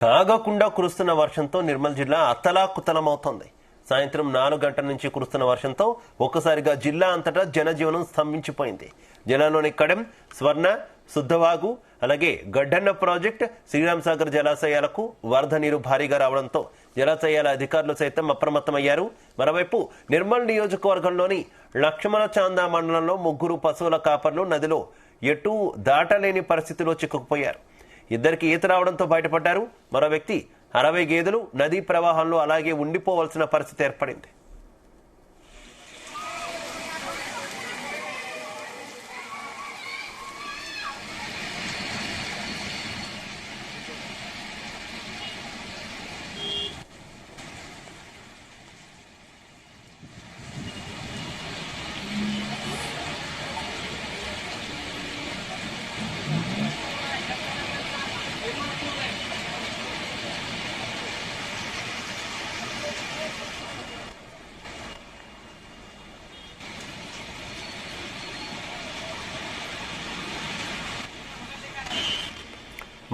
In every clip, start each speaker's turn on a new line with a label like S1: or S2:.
S1: ఆగకుండా కురుస్తున్న వర్షంతో నిర్మల్ జిల్లా అతలాకుతలమవుతోంది. సాయంత్రం 4 గంటల నుంచి కురుస్తున్న వర్షంతో ఒక్కసారిగా జిల్లా అంతటా జనజీవనం స్తంభించిపోయింది. జిల్లాలోని కడెం, స్వర్ణ, శుద్ధవాగు, అలాగే గడ్డన్న ప్రాజెక్ట్, శ్రీరామ్ సాగర్ జలాశయాలకు వరద నీరు భారీగా రావడంతో జలాశయాల అధికారులు సైతం అప్రమత్తమయ్యారు. మరోవైపు నిర్మల్ నియోజకవర్గంలోని లక్ష్మణ చాందా మండలంలో 3 పశువుల కాపర్లు నదిలో ఎటూ దాటలేని పరిస్థితిలో చిక్కుకుపోయారు. ఇద్దరికి ఈత రావడంతో బయటపడ్డారు. మరో వ్యక్తి 60 గేదెలు నదీ ప్రవాహంలో అలాగే ఉండిపోవాల్సిన పరిస్థితి ఏర్పడింది.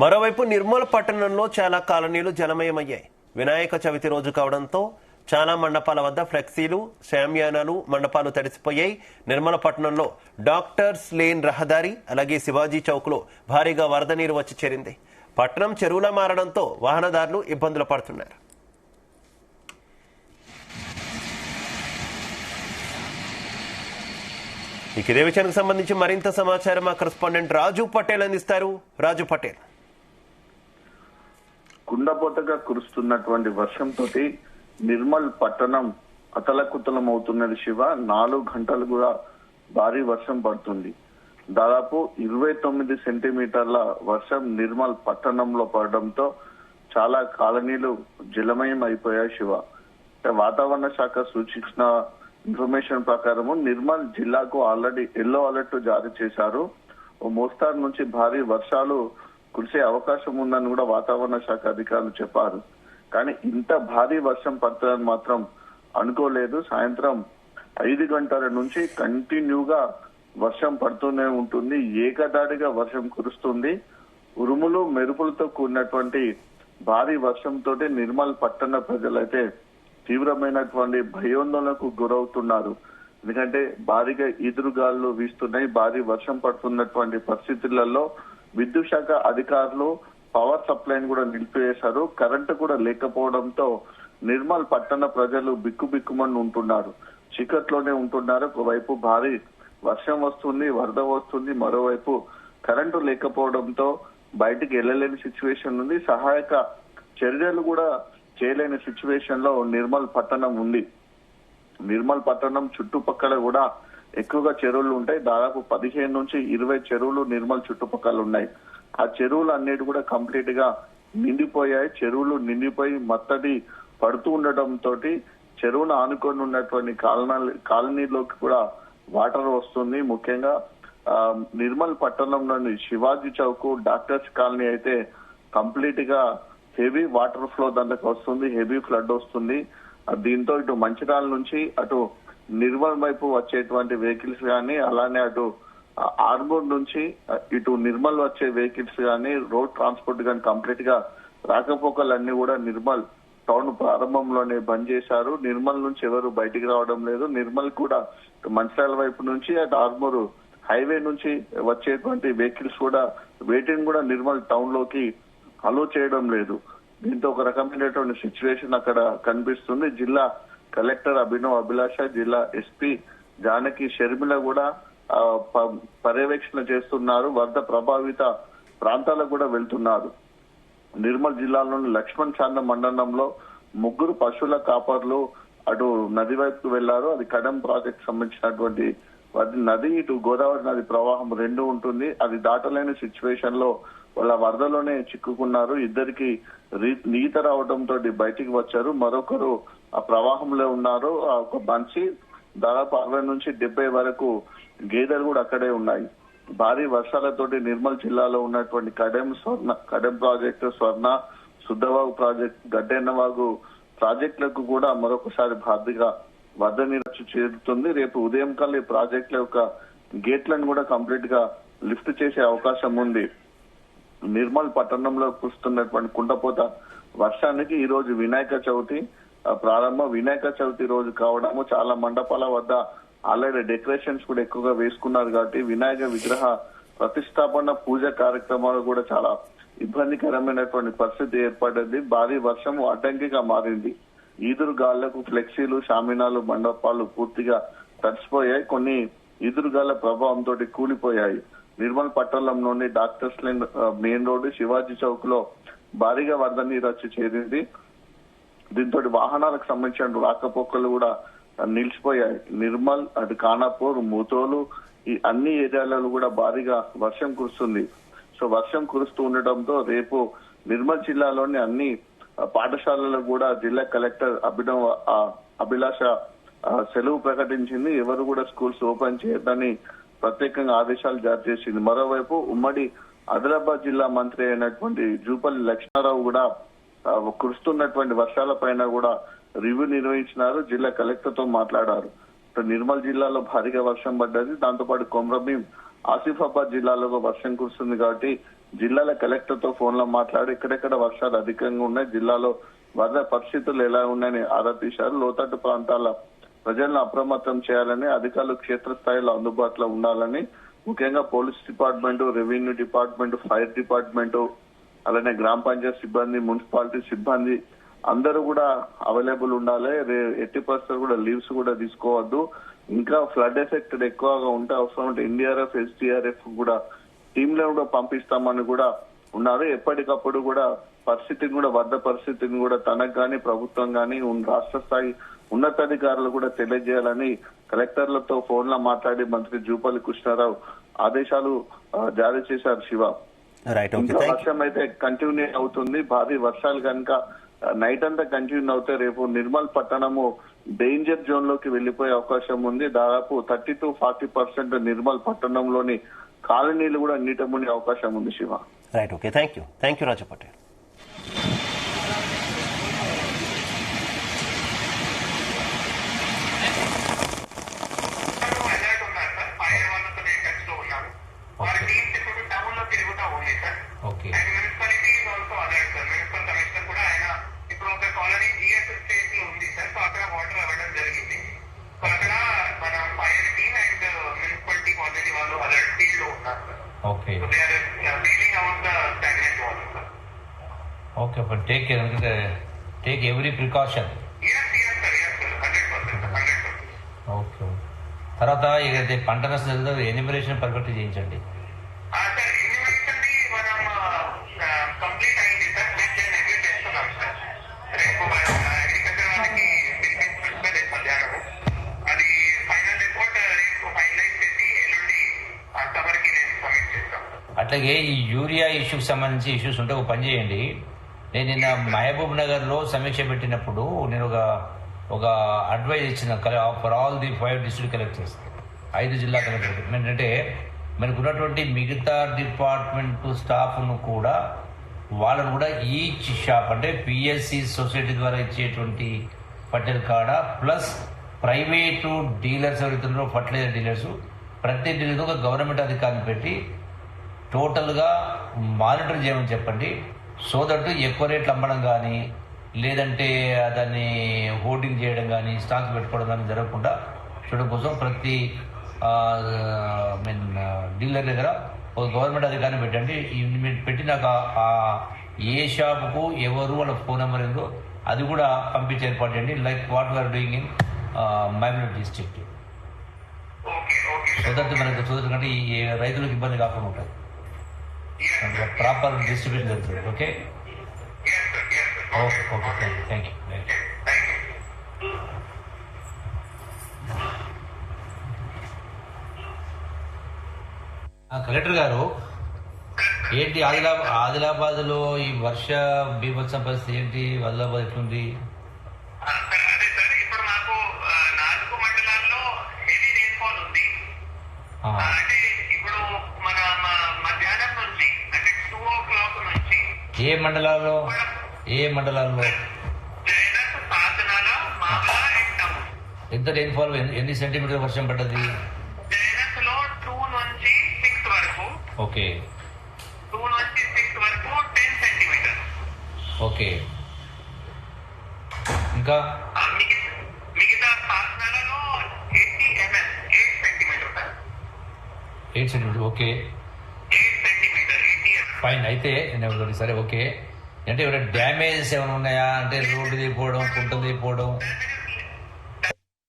S1: మరోవైపు నిర్మల్ పట్టణంలో చాలా కాలనీలు జలమయమయ్యాయి. వినాయక చవితి రోజు కావడంతో చాలా మండపాల వద్ద ఫ్లెక్సీలు, షామియానాలు, మండపాలు తడిసిపోయాయి. నిర్మల పట్టణంలో డాక్టర్స్ లేన్ రహదారి, అలాగే శివాజీ చౌక్లో భారీగా వరద నీరు వచ్చి చేరింది. పట్టణం చెరువులా మారడంతో వాహనదారులు ఇబ్బందులు పడుతున్నారు. ఇదే విషయానికి సంబంధించి మరింత సమాచారం మా కరెస్పాండెంట్ రాజు పటేల్ అందిస్తారు. రాజు పటేల్.
S2: కుండపోతగా కురుస్తున్నటువంటి వర్షంతో నిర్మల్ పట్టణం అతలకుతలం అవుతున్నది. శివ 4 గంటలు కూడా భారీ వర్షం పడుతుంది. దాదాపు 29 సెంటీమీటర్ల వర్షం నిర్మల్ పట్టణంలో పడడంతో చాలా కాలనీలు జలమయం అయిపోయాయి. శివ వాతావరణ శాఖ సూచించిన ఇన్ఫర్మేషన్ ప్రకారము నిర్మల్ జిల్లాకు ఆల్రెడీ ఎల్లో అలర్ట్ జారీ చేశారు. ఓ మోస్తారు నుంచి భారీ వర్షాలు కురిసే అవకాశం ఉందని కూడా వాతావరణ శాఖ అధికారులు చెప్పారు. కానీ ఇంత భారీ వర్షం పడుతుందని మాత్రం అనుకోలేదు. సాయంత్రం 5 గంటల నుంచి కంటిన్యూగా వర్షం పడుతూనే ఉంటుంది. ఏకదాడిగా వర్షం కురుస్తుంది. ఉరుములు మెరుపులతో కూడినటువంటి భారీ వర్షంతో నిర్మల్ పట్టణ ప్రజలైతే తీవ్రమైనటువంటి భయోందోళనకు గురవుతున్నారు. ఎందుకంటే భారీగా ఈదురుగాలు వీస్తున్నాయి. భారీ వర్షం పడుతున్నటువంటి పరిస్థితులలో విద్యుత్ శాఖ అధికారులు పవర్ సప్లైని కూడా నిలిపివేశారు. కరెంటు కూడా లేకపోవడంతో నిర్మల్ పట్టణ ప్రజలు బిక్కుబిక్కుమని ఉంటున్నారు. చీకట్లోనే ఉంటున్నారు. ఒకవైపు భారీ వర్షం వస్తుంది, వరద వస్తుంది. మరోవైపు కరెంటు లేకపోవడంతో బయటికి వెళ్ళలేని సిచ్యువేషన్ ఉంది. సహాయక చర్యలు కూడా చేయలేని సిచ్యువేషన్ లో నిర్మల్ పట్టణం ఉంది. నిర్మల్ పట్టణం చుట్టుపక్కల కూడా ఎక్కువగా చెరువులు ఉంటాయి. దాదాపు 15 నుంచి 20 చెరువులు నిర్మల్ చుట్టుపక్కల ఉన్నాయి. ఆ చెరువులు అన్నిటి కూడా కంప్లీట్ గా నిండిపోయాయి. చెరువులు నిండిపోయి మత్తడి పడుతూ ఉండటంతో చెరువును ఆనుకొని ఉన్నటువంటి కాలనీలోకి కూడా వాటర్ వస్తుంది. ముఖ్యంగా నిర్మల్ పట్టణంలోని శివాజీ చౌక్, డాక్టర్స్ కాలనీ అయితే కంప్లీట్ గా హెవీ వాటర్ ఫ్లో దాంట్లోకి వస్తుంది. హెవీ ఫ్లడ్ వస్తుంది. దీంతో ఇటు మంచిర్యాల నుంచి అటు నిర్మల్ వైపు వచ్చేటువంటి వెహికల్స్ కానీ, అలానే అటు ఆర్మూర్ నుంచి ఇటు నిర్మల్ వచ్చే వెహికల్స్ కానీ, రోడ్ ట్రాన్స్పోర్ట్ కానీ కంప్లీట్ గా రాకపోకలన్నీ కూడా నిర్మల్ టౌన్ ప్రారంభంలోనే బంద్ చేశారు. నిర్మల్ నుంచి ఎవరు బయటికి రావడం లేదు. నిర్మల్ కూడా మంచిర్యాల వైపు నుంచి అటు ఆర్మూర్ హైవే నుంచి వచ్చేటువంటి వెహికల్స్ కూడా వేటిని కూడా నిర్మల్ టౌన్ లోకి అలో చేయడం లేదు. దీంతో ఒక రకమైనటువంటి సిచ్యువేషన్ అక్కడ కనిపిస్తుంది. జిల్లా కలెక్టర్ అభినవ్ అభిలాష, జిల్లా ఎస్పీ జానకి షర్మిల కూడా పర్యవేక్షణ చేస్తున్నారు. వరద ప్రభావిత ప్రాంతాలకు కూడా వెళ్తున్నారు. నిర్మల్ జిల్లాలోని లక్ష్మణ్ చాంద మండలంలో 3 పశువుల కాపర్లు అటు నది వైపుకు వెళ్లారు. అది కడెం ప్రాజెక్ట్ సంబంధించినటువంటి నది. ఇటు గోదావరి నది ప్రవాహం 2 ఉంటుంది. అది దాటలేని సిచ్యువేషన్ లో వాళ్ళ వరదలోనే చిక్కుకున్నారు. ఇద్దరికి ఈత రావడంతో బయటికి వచ్చారు. మరొకరు ఆ ప్రవాహంలో ఉన్నారు. ఒక మనిషి దాదాపు 60 నుంచి 70 వరకు గేదెలు కూడా అక్కడే ఉన్నాయి. భారీ వర్షాలతోటి నిర్మల్ జిల్లాలో ఉన్నటువంటి కడెం ప్రాజెక్టు, స్వర్ణ, శుద్ధవాగు ప్రాజెక్ట్, గడ్డెన్నవాగు ప్రాజెక్టులకు కూడా మరొకసారి భారీగా వరద నీరు చేరుతుంది. రేపు ఉదయం కల్లా ఈ ప్రాజెక్టుల యొక్క గేట్లను కూడా కంప్లీట్ గా లిఫ్ట్ చేసే అవకాశం ఉంది. నిర్మల్ పట్టణంలో కురుస్తున్నటువంటి కుండపోత వర్షానికి ఈ రోజు వినాయక చవితి ప్రారంభం. వినాయక చవితి రోజు కావడము చాలా మండపాల వద్ద ఆల్రెడీ డెకరేషన్స్ కూడా ఎక్కువగా వేసుకున్నారు కాబట్టి వినాయక విగ్రహ ప్రతిష్టాపన పూజ కార్యక్రమాలు కూడా చాలా ఇబ్బందికరమైనటువంటి పరిస్థితి ఏర్పడింది. భారీ వర్షం అడ్డంకిగా మారింది. ఈదురుగాళ్లకు ఫ్లెక్సీలు, షామినాలు, మండపాలు పూర్తిగా తడిసిపోయాయి. కొన్ని ఈదురుగాళ్ల ప్రభావంతో కూలిపోయాయి. నిర్మల్ పట్టణంలోని doctors line main road, Shivaji Chowk లో భారీగా వరద నీరు వచ్చి చేరింది. దీంతో వాహనాలకు సంబంధించిన రాకపోకలు కూడా నిలిచిపోయాయి. నిర్మల్, అటు ఖానాపూర్, ముతోలు ఈ అన్ని ఏరియాలలో కూడా భారీగా వర్షం కురుస్తుంది. సో వర్షం కురుస్తూ ఉండటంతో రేపు నిర్మల్ జిల్లాలోని అన్ని పాఠశాలలు కూడా జిల్లా కలెక్టర్ అభిలాష సెలవు ప్రకటించింది. ఎవరు కూడా స్కూల్స్ ఓపెన్ చేయొద్దని ప్రత్యేకంగా ఆదేశాలు జారీ చేసింది. మరోవైపు ఉమ్మడి ఆదిలాబాద్ జిల్లా మంత్రి అయినటువంటి జూపల్లి లక్ష్మారావు కూడా కురుస్తున్నటువంటి వర్షాల పైన కూడా రివ్యూ నిర్వహించినారు. జిల్లా కలెక్టర్ తో మాట్లాడారు. నిర్మల్ జిల్లాలో భారీగా వర్షం పడ్డది. దాంతోపాటు కొమ్రభీం, ఆసిఫాబాద్ జిల్లాలో వర్షం కురుస్తుంది కాబట్టి జిల్లాల కలెక్టర్ తో ఫోన్ లో మాట్లాడి ఎక్కడెక్కడ వర్షాలు అధికంగా ఉన్నాయి, జిల్లాలో వరద పరిస్థితులు ఎలా ఉన్నాయని ఆరా తీశారు. లోతట్టు ప్రాంతాల ప్రజలను అప్రమత్తం చేయాలని, అధికారులు క్షేత్రస్థాయిలో అందుబాటులో ఉండాలని, ముఖ్యంగా police department, revenue department, fire department, అలానే గ్రామ పంచాయత్ సిబ్బంది, మున్సిపాలిటీ సిబ్బంది అందరూ కూడా అవైలబుల్ ఉండాలి. ఎట్టి పరిస్థితులు కూడా లీవ్స్ కూడా తీసుకోవద్దు. ఇంకా ఫ్లడ్ ఎఫెక్టెడ్ ఎక్కువగా ఉంటే అవసరం ఉంటే ఎన్డీఆర్ఎఫ్, ఎస్డీఆర్ఎఫ్ కూడా టీంలను కూడా పంపిస్తామని కూడా ఉన్నారు. ఎప్పటికప్పుడు కూడా పరిస్థితిని కూడా వరద పరిస్థితిని కూడా తనకు గాని ప్రభుత్వం గాని రాష్ట్ర స్థాయి ఉన్నతాధికారులు కూడా తెలియజేయాలని కలెక్టర్లతో ఫోన్ లో మాట్లాడి మంత్రి జూపల్లి కృష్ణారావు ఆదేశాలు జారీ చేశారు. శివ, ఇంకా వర్షం అయితే కంటిన్యూ అవుతుంది. భారీ వర్షాలు కనుక నైట్ అంతా కంటిన్యూ అవుతే రేపు నిర్మల్ పట్టణము డేంజర్ జోన్ లోకి వెళ్లిపోయే అవకాశం ఉంది. దాదాపు 30-40% నిర్మల్ పట్టణంలోని కాలనీలు కూడా నీట మునిగే అవకాశం ఉంది. Shiva,
S1: right, okay, thank you Raju Patel.
S3: Okay, but take every precaution.
S4: Yes, sir. 100%.
S3: Okay. తర్వాత ఇక పంట నష్టం ఎన్యూమరేషన్ పర్ఫెక్ట్ చేయించండి.
S4: సార్, ఎన్యూమరేషన్ మనం కంప్లీట్ అయింది సార్. రివ్యూ చేస్తున్నాం సార్. రేపు అగ్రికల్చర్ వాళ్ళకి రేపు మధ్యాహ్నం అది ఫైనల్ రిపోర్ట్ రేపు ఫైనలైజ్ చేసి ఎల్లుండి సభకి రేపు సబ్మిట్ చేస్తాం.
S3: అట్లాగే ఈ యూరియా ఇష్యూకి సంబంధించి ఇష్యూస్ ఉంటే ఒక పని చేయండి. నేను నిన్న మహబూబ్ నగర్ లో సమీక్ష పెట్టినప్పుడు నేను ఒక అడ్వైజ్ ఇచ్చిన for all the 5 district collectors, 5 జిల్లా కలెక్టర్స్ ఏంటంటే మనకు ఉన్నటువంటి మిగతా డిపార్ట్మెంట్ స్టాఫ్ను కూడా వాళ్ళను కూడా ఈచ్ షాప్ అంటే పిఎస్సి సొసైటీ ద్వారా ఇచ్చేటువంటి పట్టెల కాడ ప్లస్ ప్రైవేటు డీలర్స్ ఎవరైతున్నారో ఫర్టిలైజర్ డీలర్స్ ప్రతి డీలర్ ఒక గవర్నమెంట్ అధికారిని పెట్టి టోటల్గా మానిటర్ చేయమని చెప్పండి. సో దట్ ఎక్కువ రేట్లు అమ్మడం కానీ లేదంటే దాన్ని హోర్డింగ్ చేయడం కానీ స్టాక్ పెట్టుకోవడం కానీ జరగకుండా చూడడం కోసం ప్రతి డీలర్ దగ్గర ఒక గవర్నమెంట్ అధికారిని పెట్టండి. మీరు పెట్టినాక ఏ షాపుకు ఎవరు వాళ్ళ ఫోన్ నెంబర్ ఏందో అది కూడా పంపించి ఏర్పాటు చేయండి. Like what we are doing in Mahabub district. So that కంటే ఈ రైతులకు ఇబ్బంది కాకుండా ఉంటుంది. ప్రాపర్ డిస్ట్రిబ్యూషన్ జరుగుతుంది. Okay, okay, thank you. Collector గారు, ఏంటి ఆదిలాబాద్ లో ఈ వర్ష బీభత్సం పరిస్థితి ఏంటి? ఆదిలాబాద్ ఎట్లుంది?
S4: అదే సార్, ఇప్పుడు మాకు 4 మండలాల్లో హెవీ రెయిన్ఫాల్ ఉంది. అంటే ఇప్పుడు మన మధ్యాహ్నం నుంచి అంటే 2 o'clock నుంచి
S3: ఏ మండలాల్లో
S4: జైనత్, సాధనాల, మామల అండ్ టౌన్.
S3: ఎంత రెయిన్ఫాల్, ఎన్ని సెంటీమీటర్ వర్షం పడ్డది?
S4: జైనత్ లో 2 నుంచి 6 వరకు.
S3: ఓకే,
S4: 2 నుంచి 6
S3: ఓకే. ఇంకా
S4: మిగతా పార్సలలో 80 mm 8 centimetre sir.
S3: 8 centimetre. Okay
S4: 8 centimetre 80 mm.
S3: Fine. అయితే సరే ఓకే. అంటే ఏమైనా డ్యామేజెస్ ఏమైనా ఉన్నాయా? అంటే రోడ్డు దిగిపోవడం, కుంటలు దిగిపోవడం.
S4: డ్యామేజెస్